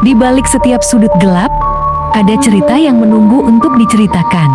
Di balik setiap sudut gelap, ada cerita yang menunggu untuk diceritakan.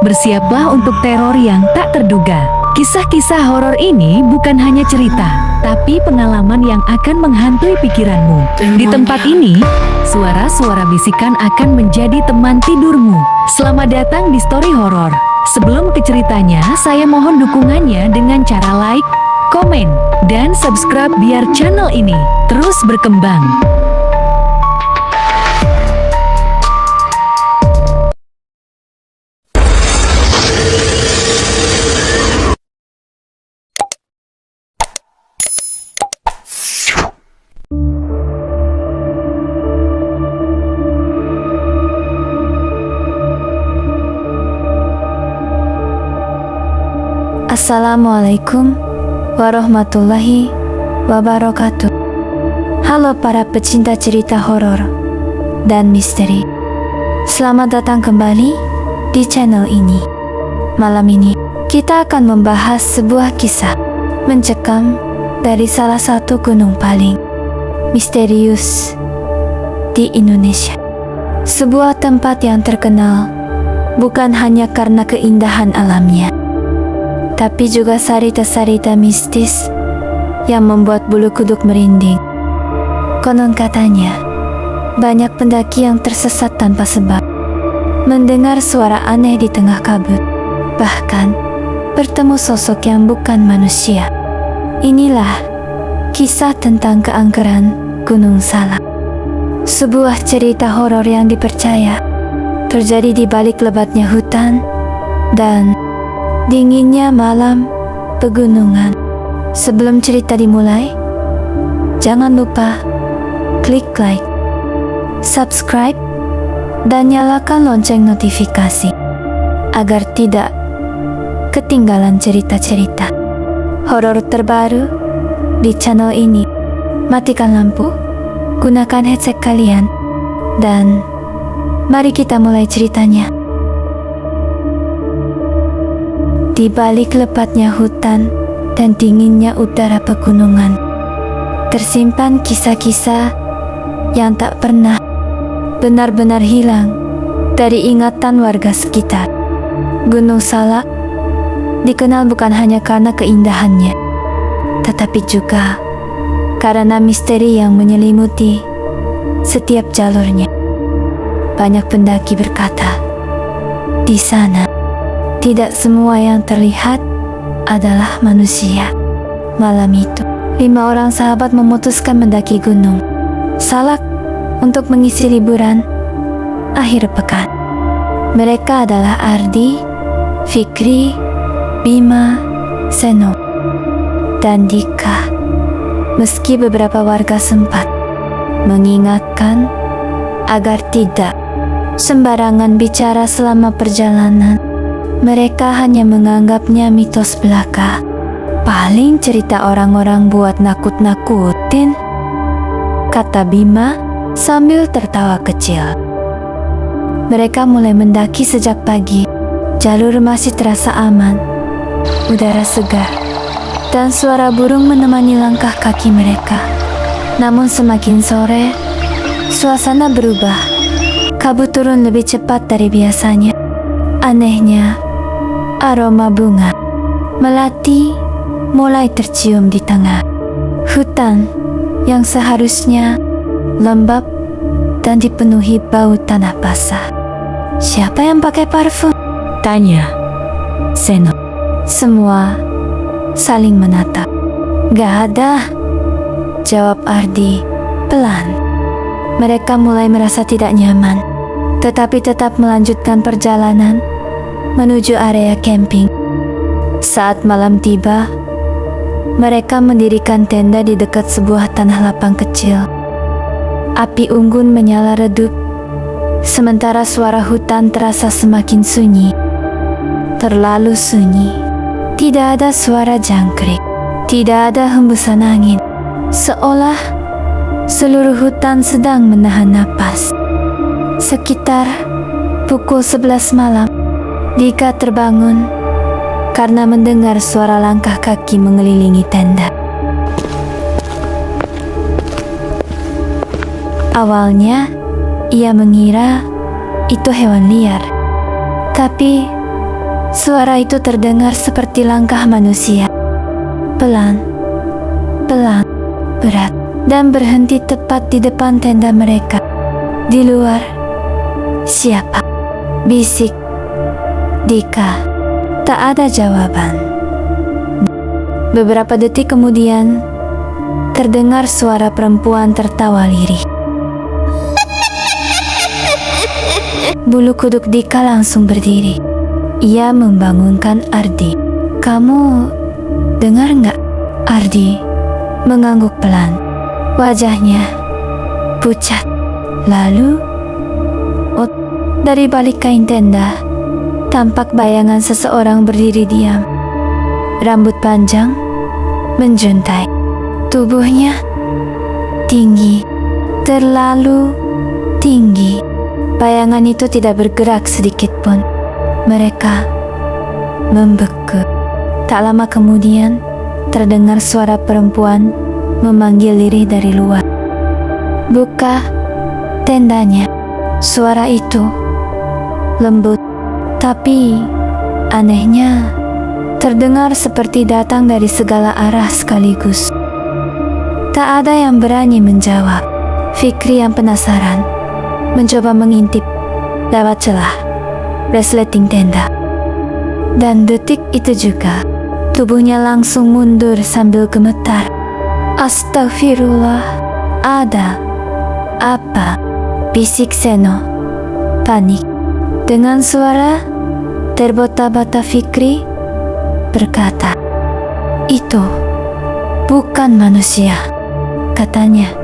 Bersiaplah untuk teror yang tak terduga. Kisah-kisah horor ini bukan hanya cerita, tapi pengalaman yang akan menghantui pikiranmu. Di tempat ini, suara-suara bisikan akan menjadi teman tidurmu. Selamat datang di Story Horor. Sebelum ke ceritanya, saya mohon dukungannya dengan cara like, komen, dan subscribe biar channel ini terus berkembang. Assalamualaikum warahmatullahi wabarakatuh. Halo para pecinta cerita horor dan misteri. Selamat datang kembali di channel ini. Malam ini kita akan membahas sebuah kisah mencekam dari salah satu gunung paling misterius di Indonesia. Sebuah tempat yang terkenal bukan hanya karena keindahan alamnya, tapi juga cerita-cerita mistis yang membuat bulu kuduk merinding. Konon katanya, banyak pendaki yang tersesat tanpa sebab, mendengar suara aneh di tengah kabut, bahkan bertemu sosok yang bukan manusia. Inilah kisah tentang keangkeran Gunung Salak. Sebuah cerita horor yang dipercaya terjadi di balik lebatnya hutan dan dinginnya malam pegunungan. Sebelum cerita dimulai, jangan lupa klik like, subscribe, dan nyalakan lonceng notifikasi agar tidak ketinggalan cerita-cerita horor terbaru di channel ini. Matikan lampu, gunakan headset kalian, dan mari kita mulai ceritanya. Di balik lebatnya hutan dan dinginnya udara pegunungan, tersimpan kisah-kisah yang tak pernah benar-benar hilang dari ingatan warga sekitar. Gunung Salak dikenal bukan hanya karena keindahannya, tetapi juga karena misteri yang menyelimuti setiap jalurnya. Banyak pendaki berkata, di sana tidak semua yang terlihat adalah manusia. Malam itu, 5 orang sahabat memutuskan mendaki Gunung Salak untuk mengisi liburan akhir pekan. Mereka adalah Ardi, Fikri, Bima, Seno, dan Dika. Meski beberapa warga sempat mengingatkan agar tidak sembarangan bicara selama perjalanan, mereka hanya menganggapnya mitos belaka. Paling cerita orang-orang buat nakut-nakutin, kata Bima sambil tertawa kecil. Mereka mulai mendaki sejak pagi. Jalur masih terasa aman, udara segar, dan suara burung menemani langkah kaki mereka. Namun semakin sore, suasana berubah. Kabut turun lebih cepat dari biasanya. Anehnya, aroma bunga melati mulai tercium di tengah hutan yang seharusnya lembab dan dipenuhi bau tanah basah. Siapa yang pakai parfum? Tanya Seno. Semua saling menatap. Gak ada, jawab Ardi pelan. Mereka mulai merasa tidak nyaman, tetapi tetap melanjutkan perjalanan menuju area camping. Saat malam tiba, mereka mendirikan tenda di dekat sebuah tanah lapang kecil. Api unggun menyala redup, sementara suara hutan terasa semakin sunyi. Terlalu sunyi. Tidak ada suara jangkrik, tidak ada hembusan angin, seolah seluruh hutan sedang menahan napas. Sekitar pukul 11 malam, Dika terbangun karena mendengar suara langkah kaki mengelilingi tenda. Awalnya, ia mengira itu hewan liar. Tapi, suara itu terdengar seperti langkah manusia. Pelan, pelan, berat, dan berhenti tepat di depan tenda mereka. Di luar, siapa? Bisik Dika. Tak ada jawaban. Beberapa detik kemudian, terdengar suara perempuan tertawa lirih. Bulu kuduk Dika langsung berdiri. Ia membangunkan Ardi. "Kamu dengar nggak?" Ardi mengangguk pelan. Wajahnya pucat. Lalu, dari balik kain tenda, tampak bayangan seseorang berdiri diam. Rambut panjang, menjuntai. Tubuhnya tinggi, terlalu tinggi. Bayangan itu tidak bergerak sedikit pun. Mereka membeku. Tak lama kemudian, terdengar suara perempuan memanggil lirih dari luar. "Buka tendanya." Suara itu lembut, tapi anehnya terdengar seperti datang dari segala arah sekaligus. Tak ada yang berani menjawab. Fikri yang penasaran mencoba mengintip lewat celah resleting tenda. Dan detik itu juga, tubuhnya langsung mundur sambil gemetar. "Astagfirullah, ada apa?" bisik Seno, panik. Dengan suara terbata-bata Fikri berkata, "Itu bukan manusia," katanya.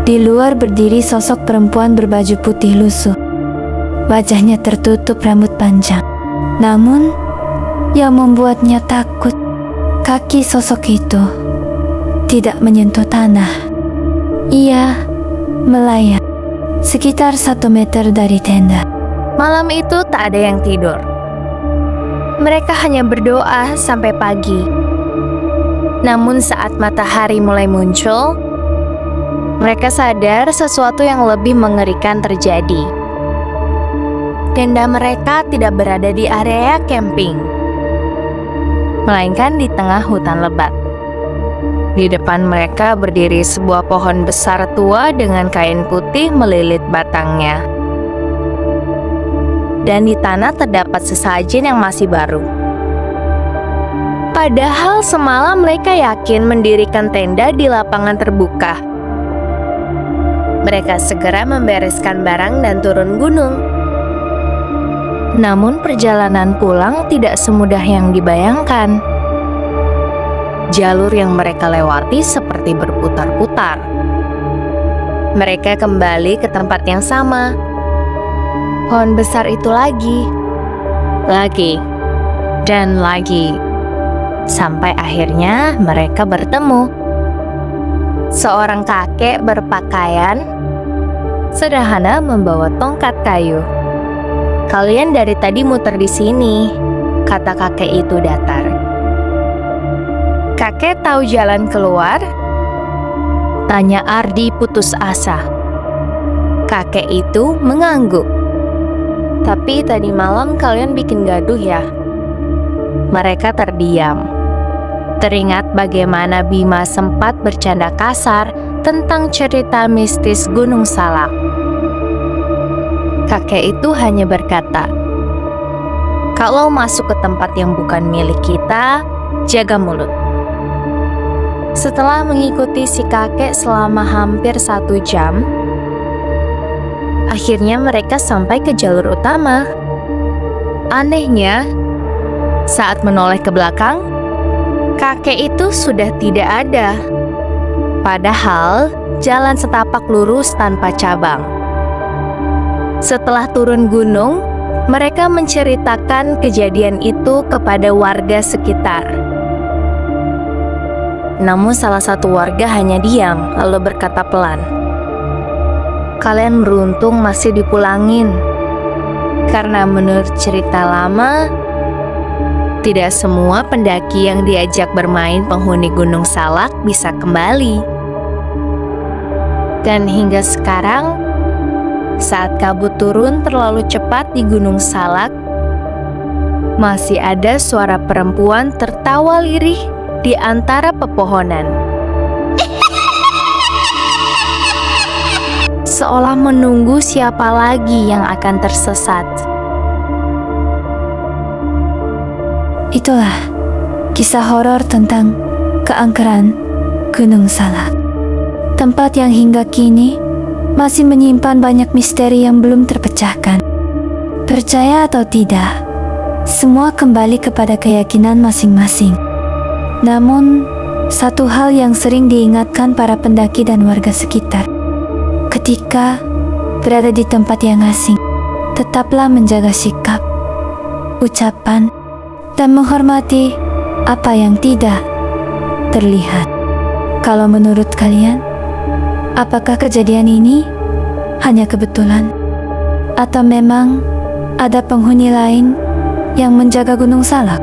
Di luar berdiri sosok perempuan berbaju putih lusuh. Wajahnya tertutup rambut panjang. Namun, yang membuatnya takut, kaki sosok itu tidak menyentuh tanah. Ia melayang sekitar 1 meter dari tenda. Malam itu tak ada yang tidur. Mereka hanya berdoa sampai pagi. Namun saat matahari mulai muncul, mereka sadar sesuatu yang lebih mengerikan terjadi. Tenda mereka tidak berada di area camping, melainkan di tengah hutan lebat. Di depan mereka berdiri sebuah pohon besar tua dengan kain putih melilit batangnya. Dan di tanah terdapat sesajen yang masih baru. Padahal semalam mereka yakin mendirikan tenda di lapangan terbuka. Mereka segera membereskan barang dan turun gunung. Namun perjalanan pulang tidak semudah yang dibayangkan. Jalur yang mereka lewati seperti berputar-putar. Mereka kembali ke tempat yang sama. Pohon besar itu lagi, dan lagi. Sampai akhirnya mereka bertemu. Seorang kakek berpakaian sederhana membawa tongkat kayu. "Kalian dari tadi muter di sini," kata kakek itu datar. "Kakek tahu jalan keluar?" tanya Ardi putus asa. Kakek itu mengangguk. "Tapi tadi malam kalian bikin gaduh ya?" Mereka terdiam. Teringat bagaimana Bima sempat bercanda kasar tentang cerita mistis Gunung Salak. Kakek itu hanya berkata, "Kalau masuk ke tempat yang bukan milik kita, jaga mulut." Setelah mengikuti si kakek selama hampir 1 jam, akhirnya mereka sampai ke jalur utama. Anehnya, saat menoleh ke belakang, kakek itu sudah tidak ada. Padahal jalan setapak lurus tanpa cabang. Setelah turun gunung, mereka menceritakan kejadian itu kepada warga sekitar. Namun salah satu warga hanya diam lalu berkata pelan, "Kalian beruntung masih dipulangin. Karena menurut cerita lama, Tidak semua pendaki yang diajak bermain penghuni Gunung Salak bisa kembali. Dan hingga sekarang, saat kabut turun terlalu cepat di Gunung Salak, masih ada suara perempuan tertawa lirih di antara pepohonan. Seolah menunggu siapa lagi yang akan tersesat. Itulah kisah horor tentang keangkeran Gunung Salak. Tempat yang hingga kini masih menyimpan banyak misteri yang belum terpecahkan. Percaya atau tidak, semua kembali kepada keyakinan masing-masing. Namun, satu hal yang sering diingatkan para pendaki dan warga sekitar, ketika berada di tempat yang asing, tetaplah menjaga sikap, ucapan, dan menghormati apa yang tidak terlihat. Kalau menurut kalian, apakah kejadian ini hanya kebetulan? Atau memang ada penghuni lain yang menjaga Gunung Salak?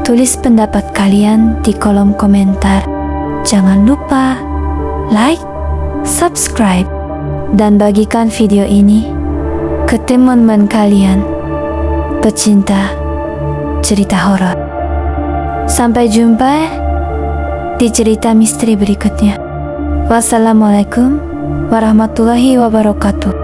Tulis pendapat kalian di kolom komentar. Jangan lupa like, subscribe, dan bagikan video ini ke teman-teman kalian pecinta cerita horor. Sampai jumpa di cerita misteri berikutnya. Wassalamualaikum warahmatullahi wabarakatuh.